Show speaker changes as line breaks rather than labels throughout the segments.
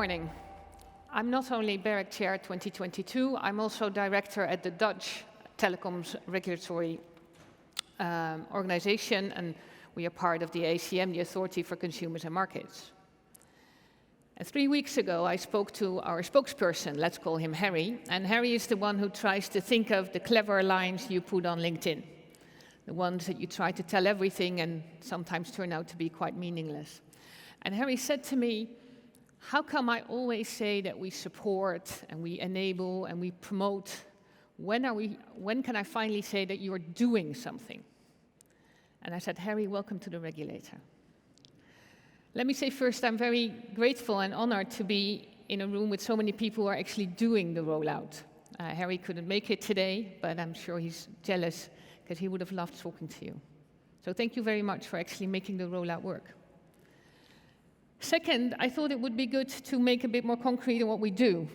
morning. I'm not only BEREC Chair 2022, I'm also Director at the Dutch Telecoms Regulatory Organization, and we are part of the ACM, the Authority for Consumers and Markets. And 3 weeks ago, I spoke to our spokesperson, let's call him Harry, and Harry is the one who tries to think of the clever lines you put on LinkedIn, the ones that you try to tell everything and sometimes turn out to be quite meaningless. And Harry said to me, how come I always say that we support and we enable and we promote? When can I finally say that you're doing something? And I said, Harry, welcome to the regulator. Let me say first, I'm very grateful and honored to be in a room with so many people who are actually doing the rollout. Harry couldn't make it today, but I'm sure he's jealous because he would have loved talking to you. So thank you very much for actually making the rollout work. Second, I thought it would be good to make a bit more concrete on what we do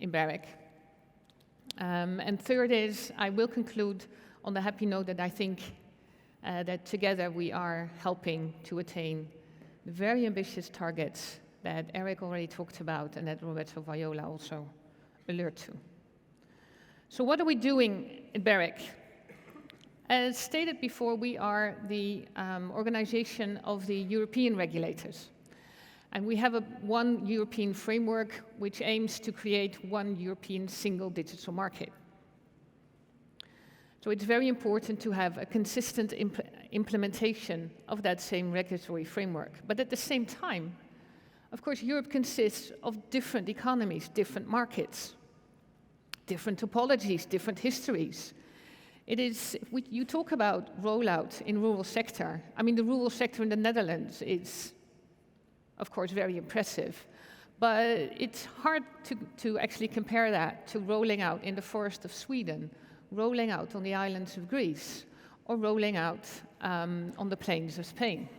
in BEREC. And third is, I will conclude on the happy note that I think that together we are helping to attain the very ambitious targets that Eric already talked about and that Roberto Viola also alerted to. So what are we doing in BEREC? As stated before, we are the organization of the European regulators. And we have one European framework which aims to create one European single digital market. So it's very important to have a consistent implementation of that same regulatory framework. But at the same time, of course, Europe consists of different economies, different markets, different topologies, different histories. You talk about rollout in rural sector. I mean, the rural sector in the Netherlands is, of course, very impressive, but it's hard to actually compare that to rolling out in the forest of Sweden, rolling out on the islands of Greece, or rolling out on the plains of Spain.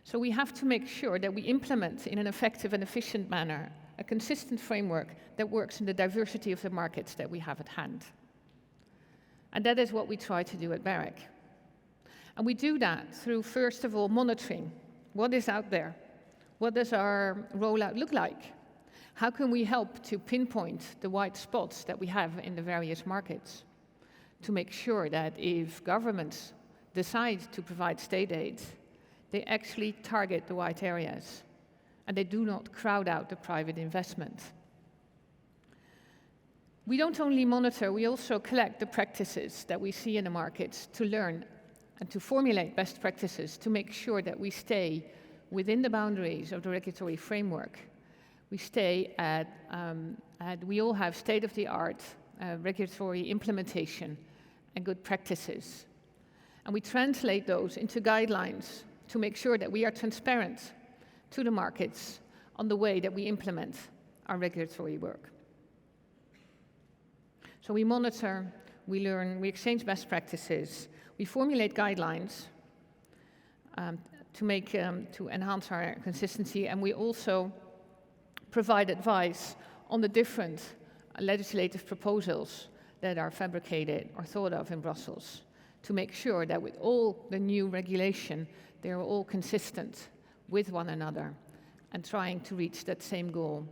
So we have to make sure that we implement in an effective and efficient manner a consistent framework that works in the diversity of the markets that we have at hand. And that is what we try to do at BEREC. And we do that through, first of all, monitoring what is out there. What does our rollout look like? How can we help to pinpoint the white spots that we have in the various markets to make sure that if governments decide to provide state aid, they actually target the white areas and they do not crowd out the private investment? We don't only monitor, we also collect the practices that we see in the markets to learn and to formulate best practices to make sure that we stay within the boundaries of the regulatory framework. We stay we all have state-of-the-art regulatory implementation and good practices. And we translate those into guidelines to make sure that we are transparent to the markets on the way that we implement our regulatory work. So we monitor, we learn, we exchange best practices, we formulate guidelines to enhance our consistency, and we also provide advice on the different legislative proposals that are fabricated or thought of in Brussels to make sure that with all the new regulation, they are all consistent with one another and trying to reach that same goal,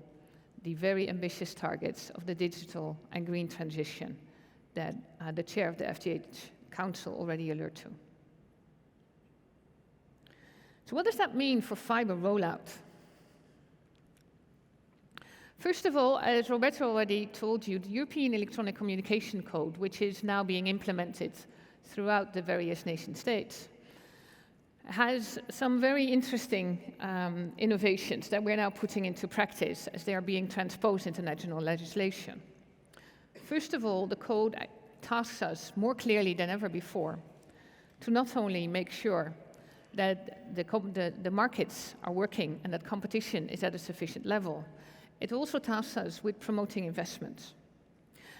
the very ambitious targets of the digital and green transition that the chair of the FTTH Council already alerted to. So what does that mean for fiber rollout? First of all, as Roberto already told you, the European Electronic Communication Code, which is now being implemented throughout the various nation states, has some very interesting innovations that we're now putting into practice as they are being transposed into national legislation. First of all, the code tasks us more clearly than ever before to not only make sure that the markets are working and that competition is at a sufficient level, it also tasks us with promoting investments.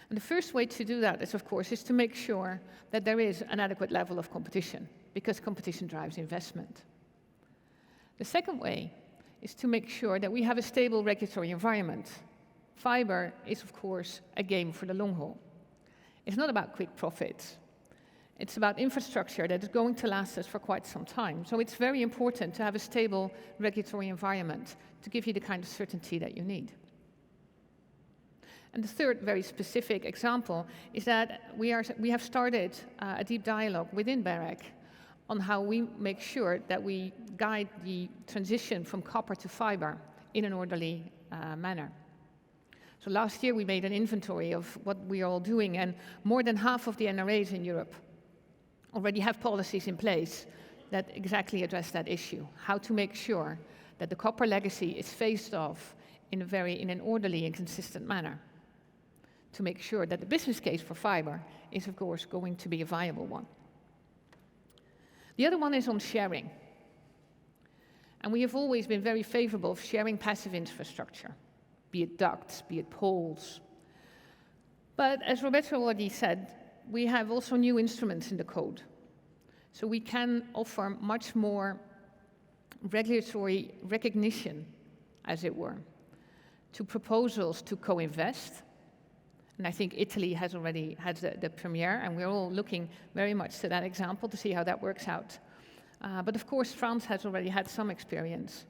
And the first way to do that is, of course, to make sure that there is an adequate level of competition, because competition drives investment. The second way is to make sure that we have a stable regulatory environment. Fiber is, of course, a game for the long haul. It's not about quick profits. It's about infrastructure that is going to last us for quite some time. So it's very important to have a stable regulatory environment to give you the kind of certainty that you need. And the third very specific example is that we have started a deep dialogue within BEREC on how we make sure that we guide the transition from copper to fiber in an orderly manner. So last year we made an inventory of what we are all doing, and more than half of the NRAs in Europe already have policies in place that exactly address that issue, how to make sure that the copper legacy is phased off in an orderly and consistent manner, to make sure that the business case for fiber is, of course, going to be a viable one. The other one is on sharing. And we have always been very favorable of sharing passive infrastructure, be it ducts, be it poles. But as Roberto already said, we have also new instruments in the code. So we can offer much more regulatory recognition, as it were, to proposals to co-invest. And I think Italy has already had the premiere, and we're all looking very much to that example to see how that works out. But of course, France has already had some experience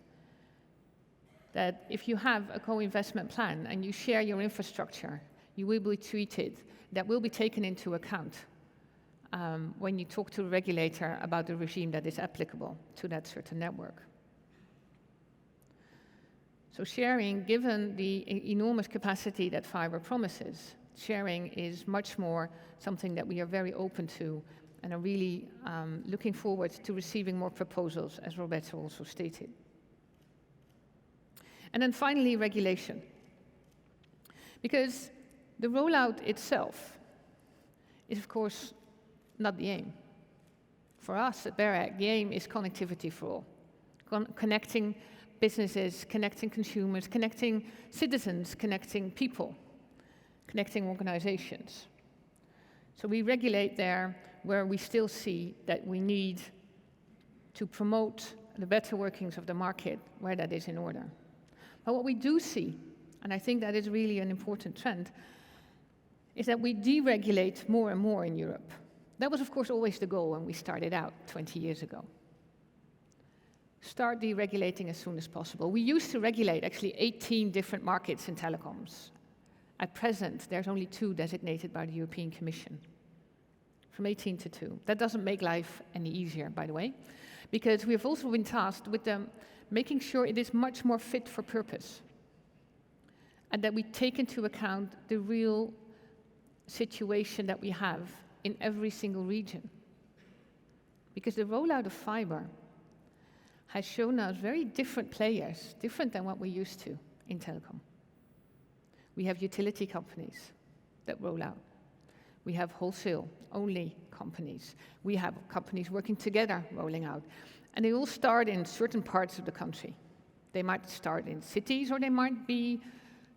that if you have a co-investment plan and you share your infrastructure, you will be treated, that will be taken into account when you talk to a regulator about the regime that is applicable to that certain network. So sharing, given the enormous capacity that fiber promises, sharing is much more something that we are very open to and are really looking forward to receiving more proposals, as Roberto also stated. And then finally, regulation. Because the rollout itself is, of course, not the aim. For us at BEREC, the aim is connectivity for all. Connecting businesses, connecting consumers, connecting citizens, connecting people, connecting organizations. So we regulate there where we still see that we need to promote the better workings of the market where that is in order. But what we do see, and I think that is really an important trend, is that we deregulate more and more in Europe. That was, of course, always the goal when we started out 20 years ago. Start deregulating as soon as possible. We used to regulate actually 18 different markets in telecoms. At present, there's only 2 designated by the European Commission, from 18 to 2. That doesn't make life any easier, by the way, because we have also been tasked with making sure it is much more fit for purpose, and that we take into account the real situation that we have in every single region. Because the rollout of fiber has shown us very different players, different than what we used to in telecom. We have utility companies that roll out. We have wholesale-only companies. We have companies working together rolling out. And they all start in certain parts of the country. They might start in cities, or they might be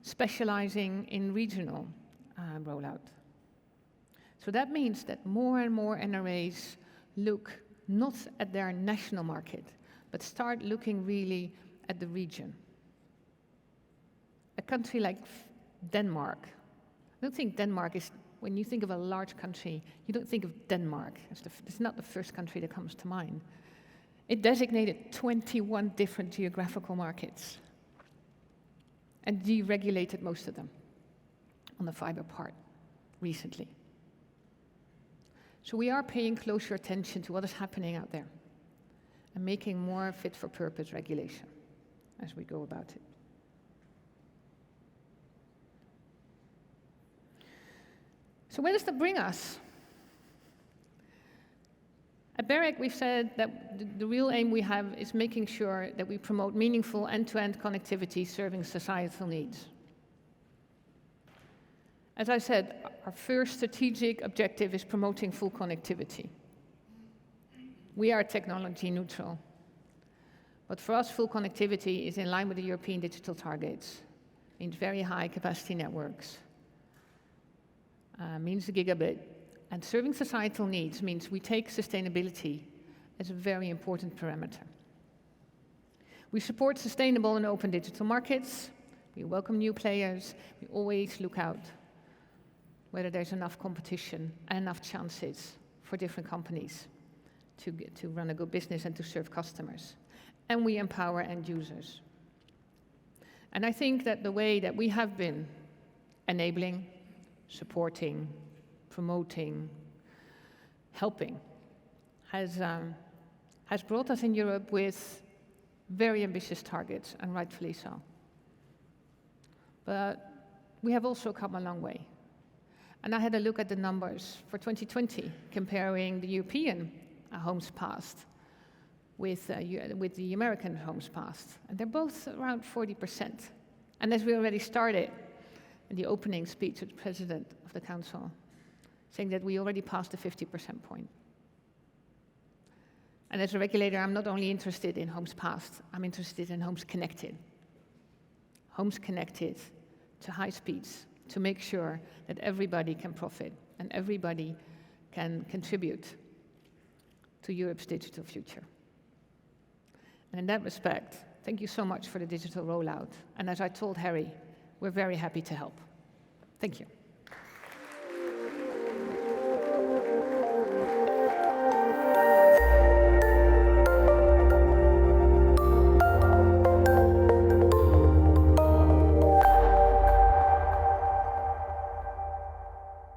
specializing in regional rollout. So that means that more and more NRAs look not at their national market, but start looking really at the region. A country like Denmark, I don't think Denmark is, when you think of a large country, you don't think of Denmark. It's not the first country that comes to mind. It designated 21 different geographical markets and deregulated most of them on the fiber part recently. So we are paying closer attention to what is happening out there and making more fit-for-purpose regulation as we go about it. So where does that bring us? At BEREC, we've said that the real aim we have is making sure that we promote meaningful end-to-end connectivity serving societal needs. As I said, our first strategic objective is promoting full connectivity. We are technology neutral, but for us, full connectivity is in line with the European digital targets, means very high capacity networks, means the gigabit, and serving societal needs means we take sustainability as a very important parameter. We support sustainable and open digital markets. We welcome new players. We always look out whether there's enough competition and enough chances for different companies to run a good business and to serve customers. And we empower end users. And I think that the way that we have been enabling, supporting, promoting, helping has brought us in Europe with very ambitious targets, and rightfully so. But we have also come a long way. And I had a look at the numbers for 2020, comparing the European homes passed with the American homes passed. And they're both around 40%. And as we already started in the opening speech of the President of the Council, saying that we already passed the 50% point. And as a regulator, I'm not only interested in homes passed, I'm interested in homes connected. Homes connected to high speeds, to make sure that everybody can profit and everybody can contribute to Europe's digital future. And in that respect, thank you so much for the digital rollout. And as I told Harry, we're very happy to help. Thank you.